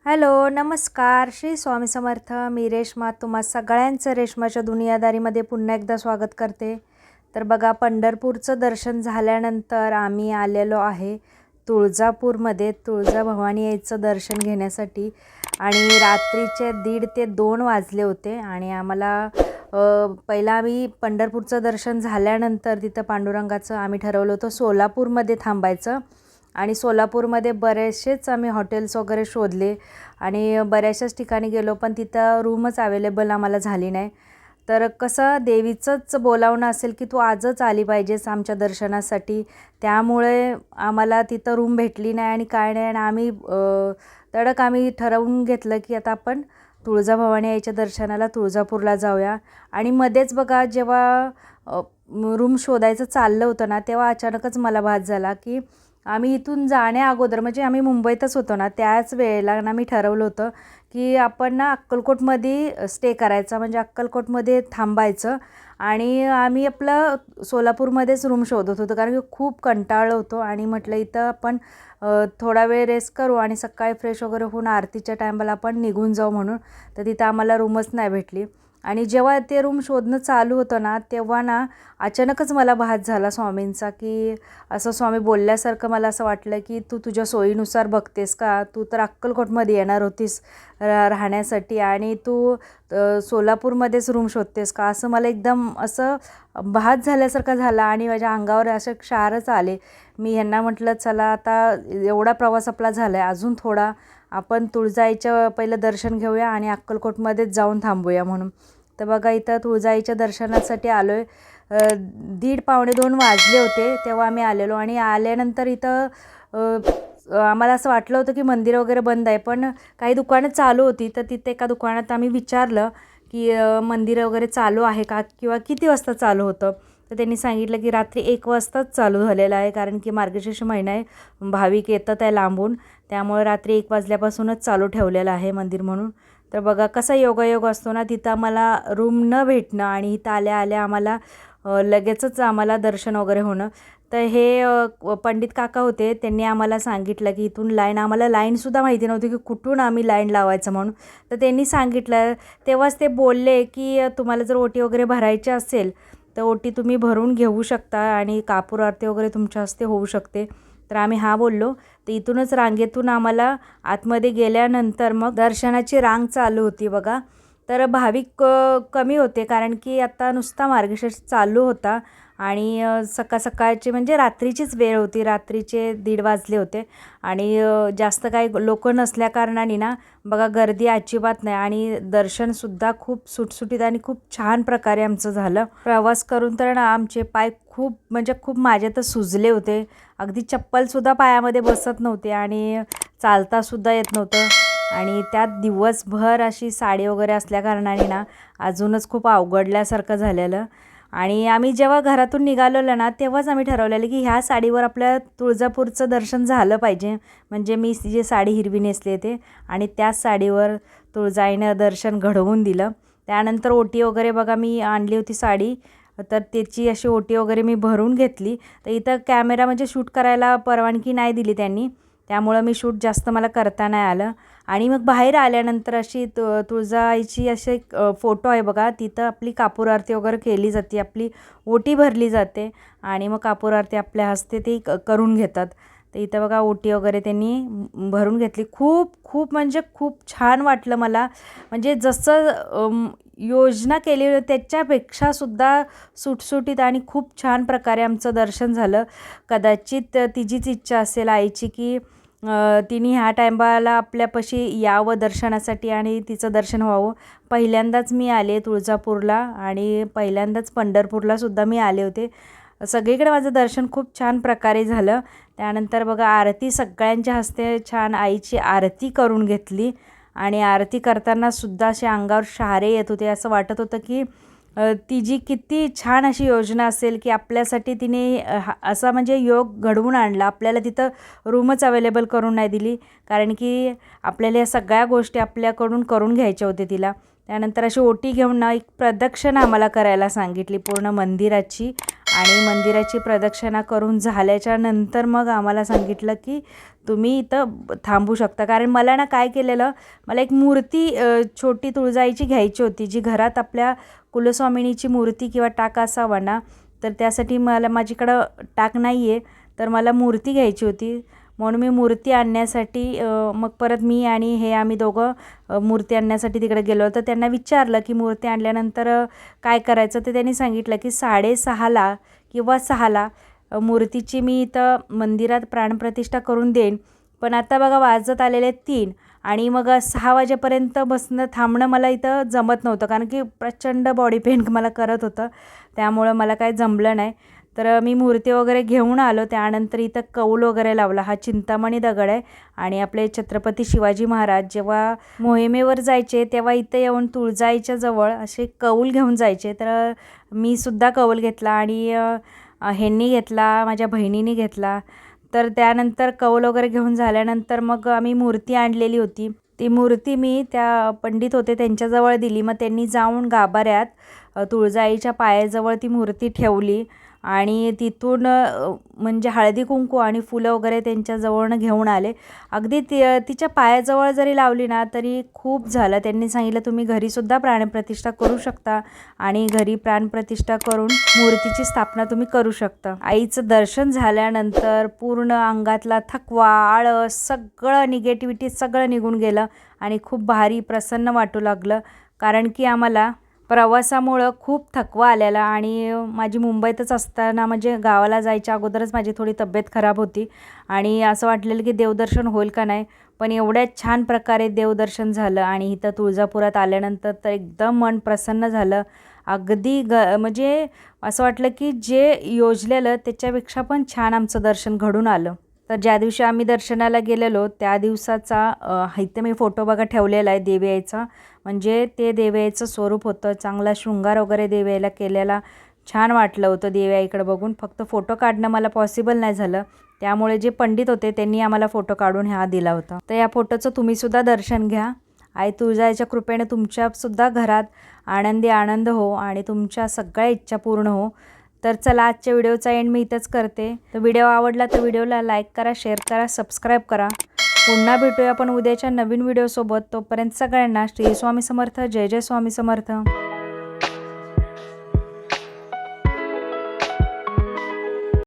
Hello, नमस्कार. श्री स्वामी समर्थ. मी रेश्मा तुम्हा सगळ्यांचं रेश्माच्या दुनियादारीमध्ये पुन्हा एकदा स्वागत करते. तर बघा, पंढरपूरचं दर्शन झाल्यानंतर आम्ही आलेलो आहे तुळजापूरमध्ये तुळजाभवानी याचं दर्शन घेण्यासाठी. आणि रात्रीचे 1:30 ते 2 वाजले होते. आणि आम्हाला पहिला आम्ही पंढरपूरचं दर्शन झाल्यानंतर तिथं पांडुरंगाचं आम्ही ठरवलं होतं सोलापूरमध्ये थांबायचं. आणि सोलापूरमध्ये बरेचसेच आम्ही हॉटेल्स वगैरे शोधले आणि बऱ्याचशाच ठिकाणी गेलो, पण तिथं रूमच अवेलेबल आम्हाला झाली नाही. तर कसं देवीचंच बोलावणं असेल की तू आजच आली पाहिजेस आमच्या दर्शनासाठी, त्यामुळे आम्हाला तिथं रूम भेटली नाही आणि काय नाही. आणि आम्ही तडक आम्ही ठरवून घेतलं की आता आपण तुळजाभवानी याच्या दर्शनाला तुळजापूरला जाऊया. आणि मध्येच बघा, जेव्हा रूम शोधायचं चाललं होतं ना, तेव्हा अचानकच मला भास झाला की आम्ही इथून जाण्या अगोदर, म्हणजे आम्ही मुंबईतच होतो ना, त्याच वेळेला ना मी ठरवलं होतं की आपण ना अक्कलकोटमध्ये स्टे करायचा, म्हणजे अक्कलकोटमध्ये थांबायचं. आणि आम्ही आपलं सोलापूरमध्येच रूम शोधत होतो, कारण की खूप कंटाळलो होतो. आणि म्हटलं इथं आपण थोडा वेळ रेस्ट करू आणि सकाळी फ्रेश वगैरे होऊन आरतीच्या टायमाला आपण निघून जाऊ म्हणून. तर तिथं आम्हाला रूमच नाही भेटली. आणि जेव्हा ते रूम शोधणं चालू होतं ना, तेव्हा ना अचानकच मला भास झाला स्वामींचा, की असं स्वामी बोलल्यासारखं मला असं वाटलं की तू तुझ्या सोयीनुसार बघतेस का? तू तर अक्कलकोटमध्ये येणार होतीस राहण्यासाठी आणि तू सोलापूरमध्येच रूम शोधतेस का? असं मला एकदम असं भास झाल्यासारखं झाला आणि माझ्या अंगावर असे क्षारच आले. मी ह्यांना म्हटलं, चला आता एवढा प्रवास आपला झाला आहे, अजून थोडा आपण तुळजाईचं पहिलं दर्शन घेऊया आणि अक्कलकोटमध्येच जाऊन थांबूया म्हणून. तर बघा, इथं तुळजाईच्या दर्शनासाठी आलो आहे. 1:30 पावणे 2 वाजले होते तेव्हा आम्ही आलेलो. आणि आल्यानंतर इथं आम्हाला असं वाटलं होतं की मंदिर वगैरे बंद आहे, पण काही दुकानं चालू होती. तर तिथे एका दुकानात आम्ही विचारलं की मंदिर वगैरे चालू आहे का, किंवा किती वाजता चालू होतं. तर त्यांनी सांगितलं की रात्री 1 वाजताच चालू झालेलं आहे, कारण की मार्गशीर्ष महिना आहे, भाविक येतात आहे लांबून, त्यामुळे रात्री 1 वाजल्यापासूनच चालू ठेवलेलं आहे मंदिर म्हणून. तर बघा कसा योगायोग असतो ना, तिथं आम्हाला रूम न भेटणं आणि इथं आल्या आल्या आम्हाला लगेचच आम्हाला दर्शन वगैरे होणं. तर हे पंडित काका होते, त्यांनी आम्हाला सांगितलं की इथून लाईन, आम्हाला लाईनसुद्धा माहिती नव्हती की कुठून आम्ही लाईन लावायचं म्हणून. तर त्यांनी सांगितलं, तेव्हाच ते बोलले की तुम्हाला जर ओटी वगैरे भरायची असेल तर ओटी तुम्ही भरून घेऊ शकता आणि कापूर आरती वगैरे तुमच्या हस्ते होऊ शकते. तर आम्ही हां बोललो. तर इथूनच रांगेतून आम्हाला आतमध्ये गेल्यानंतर मग दर्शनाची रांग चालू होती बघा. तर भाविक कमी होते, कारण की आता नुसता मार्गशीर्ष चालू होता आणि सकाळची म्हणजे रात्रीचीच वेळ होती, रात्रीचे 1:30 वाजले होते. आणि जास्त काही लोक नसल्या कारणाने ना बघा, गर्दी अजिबात नाही आणि दर्शनसुद्धा खूप सुटसुटीत आणि खूप छान प्रकारे आमचं झालं. प्रवास करून तर ना आमचे पाय खूप म्हणजे खूप माझे तर सुजले होते. अगदी चप्पलसुद्धा पायामध्ये बसत नव्हते आणि चालतासुद्धा येत नव्हतं. आणि त्यात दिवसभर अशी साडी वगैरे असल्याकारणाने ना अजूनच खूप अवघडल्यासारखं झालेलं. आणि आम्ही जेव्हा घरातून निघालेलो ना, तेव्हाच आम्ही ठरवलेलं की ह्या साडीवर आपल्या तुळजापूरचं दर्शन झालं पाहिजे. म्हणजे मी जी साडी हिरवी नेसली ते, आणि त्याच साडीवर तुळजाईनं दर्शन घडवून दिलं. त्यानंतर ओटी वगैरे बघा, मी आणली होती साडी, तर त्याची अशी ओटी वगैरे मी भरून घेतली. तर इथं कॅमेरा म्हणजे शूट करायला परवानगी नाही दिली त्यांनी, त्यामुळं मी शूट जास्त मला करता नाही आलं. आणि मग बाहेर आल्यानंतर अशी तुळजाईची अशी एक फोटो आहे बघा, तिथं आपली कापूर आरती वगैरे केली जाते, आपली ओटी भरली जाते आणि मग कापूर आरती आपल्या हस्ते ती करून घेतात. तर इथं बघा ओटी वगैरे त्यांनी भरून घेतली. खूप खूप म्हणजे खूप छान वाटलं मला. म्हणजे जसं योजना केली होती त्याच्यापेक्षासुद्धा सुटसुटीत आणि खूप छान प्रकारे आमचं दर्शन झालं. कदाचित तिचीच इच्छा असेल आईची की तिने ह्या टायमाला आपल्यापाशी यावं दर्शनासाठी आणि तिचं दर्शन व्हावं. पहिल्यांदाच मी आले तुळजापूरला आणि पहिल्यांदाच पंढरपूरलासुद्धा मी आले होते. सगळीकडे माझं दर्शन खूप छान प्रकारे झालं. त्यानंतर बघा, आरती सगळ्यांच्या हस्ते छान आईची आरती करून घेतली. आणि आरती करतानासुद्धा असे अंगावर शहारे येत होते. असं वाटत होतं की तिची किती छान अशी योजना असेल की आपल्यासाठी तिने असा म्हणजे योग घडवून आणला. आपल्याला तिथं रूमच अवेलेबल करून नाही दिली, कारण की आपल्याला या सगळ्या गोष्टी आपल्याकडून करून घ्यायच्या होत्या तिला. त्यानंतर अशी ओटी घेऊन ना एक प्रदक्षिणा आम्हाला करायला सांगितली पूर्ण मंदिराची. आणि मंदिराची प्रदक्षिणा करून झाल्याच्या नंतर मग आम्हाला सांगितलं की तुम्ही इथं थांबू शकता. कारण मला ना काय केलेलं, मला एक मूर्ती छोटी तुळजाईची घ्यायची होती, जी घरात आपल्या कुलस्वामिनीची मूर्ती किंवा टाक असावा ना, तर त्यासाठी मला माझ्याकडं टाक नाही आहे, तर मला मूर्ती घ्यायची होती. म्हणून मी मूर्ती आणण्यासाठी मग परत मी आणि आम्ही दोघं मूर्ती आणण्यासाठी तिकडे गेलो. तर त्यांना विचारलं की मूर्ती आणल्यानंतर काय करायचं, तर त्यांनी सांगितलं की 6:30ला किंवा 6ला मूर्तीची मी इथं मंदिरात प्राणप्रतिष्ठा करून देईन. पण आता बघा वाजत आलेले 3 आणि मग 6 वाजेपर्यंत थांबणं मला इथं जमत नव्हतं, कारण की प्रचंड बॉडी पेन मला करत होतं. त्यामुळं मला काय जमलं नाही. तर मी मूर्ती वगैरे घेऊन आलो. त्यानंतर इथं कौल वगैरे लावला. हा चिंतामणी दगड आहे आणि आपले छत्रपती शिवाजी महाराज जेव्हा मोहिमेवर जायचे तेव्हा इथं येऊन तुळजाईच्या जवळ असे कौल घेऊन जायचे. तर मी सुद्धा कौल घेतला आणि ह्यांनी घेतला, माझ्या बहिणीने घेतला. तर त्यानंतर कौल वगैरे घेऊन झाल्यानंतर मग आम्ही मूर्ती आणलेली होती. ती मूर्ती मी त्या पंडित होते त्यांच्याजवळ दिली. मग त्यांनी जाऊन गाभाऱ्यात तुळजाईच्या पायाजवळ ती मूर्ती ठेवली आणि तिथून म्हणजे हळदी कुंकू आणि फुलं वगैरे त्यांच्याजवळनं घेऊन आले. अगदी तिच्या पायाजवळ जरी लावली ना तरी खूप झालं. त्यांनी सांगितलं तुम्ही घरीसुद्धा प्राणप्रतिष्ठा करू शकता आणि घरी प्राणप्रतिष्ठा करून मूर्तीची स्थापना तुम्ही करू शकता. आईचं दर्शन झाल्यानंतर पूर्ण अंगातला थकवा, आळस, सगळं निगेटिव्हिटी सगळं निघून गेलं आणि खूप भारी प्रसन्न वाटू लागलं. कारण की आम्हाला प्रवासामुळं खूप थकवा आलेला आणि माझी मुंबईतच असताना म्हणजे गावाला जायच्या अगोदरच माझी थोडी तब्येत खराब होती आणि असं वाटलेलं की देवदर्शन होईल का नाही. पण एवढ्या छान प्रकारे देवदर्शन झालं आणि इथं तुळजापुरात आल्यानंतर तर एकदम मन प्रसन्न झालं. अगदी म्हणजे असं वाटलं की जे योजलेलं त्याच्यापेक्षा पण छान आमचं दर्शन घडून आलं. तर ज्या दिवशी आम्ही दर्शनाला गेलेलो त्या दिवसाचा इथं मी फोटो बघा ठेवलेला आहे देवीचा. म्हणजे ते देवीचं स्वरूप होतं. चांगला शृंगार वगैरे देवीला केलेला. छान वाटलं होतं देवीकडे बघून. फक्त फोटो काढणं मला पॉसिबल नाही झालं. त्यामुळे जे पंडित होते त्यांनी आम्हाला फोटो काढून हा दिला होता. तर या फोटोचं तुम्हीसुद्धा दर्शन घ्या. आई तुळजाईच्या कृपेने तुमच्यासुद्धा घरात आनंदी आनंद हो आणि तुमच्या सगळ्या इच्छा पूर्ण हो. तर चला आजच्या व्हिडिओचा एंड मी इथंच करते. तर व्हिडिओ आवडला तर व्हिडिओला लाईक करा, शेअर करा, सबस्क्राईब करा. पुन्हा भेटूया आपण उद्याच्या नवीन व्हिडिओसोबत. तोपर्यंत सगळ्यांना श्री स्वामी समर्थ. जय जय स्वामी समर्थ.